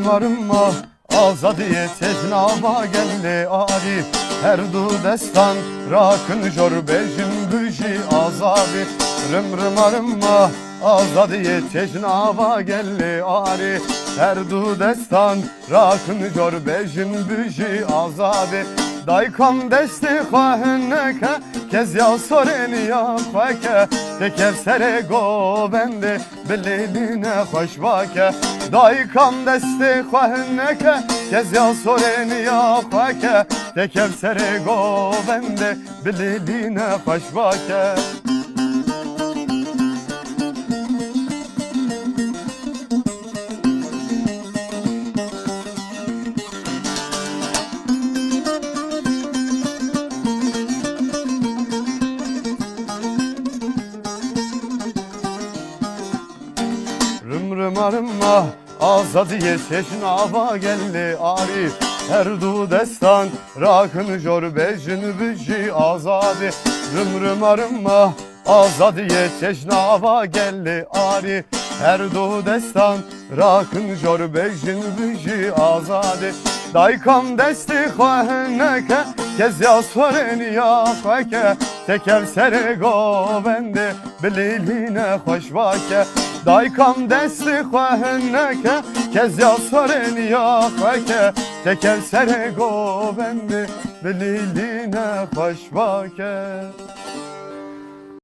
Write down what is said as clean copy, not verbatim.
arma azadiye tecnaba geldi ari. Her du destan rakın jor bejim büji azabi. Rım arma azadiye tecnaba geldi ari. Her du destan rakın jor bejim büji azabi. Daykam desti khwahneke kez ya soreni ya khwake. Teker sere go bende bileline hoş vake. Daykam desti khwahneke kez ya soreni ya khwake. Teker sere go bende bileline hoş vake. Rım arma azadiye teşnava geldi ari. Her du destan rakın jor bejin büji azadi. Rım arma azadiye teşnava geldi ari. Her du destan rakın jor bejin büji azadi. Daykam desti khwahneke kez ya soreni ya khwake. Teker sere go bende bileline hoş vake. Daykam desti khwahneke kez ya soreni ya khwake. Teker sere go bende bileline hoş vake.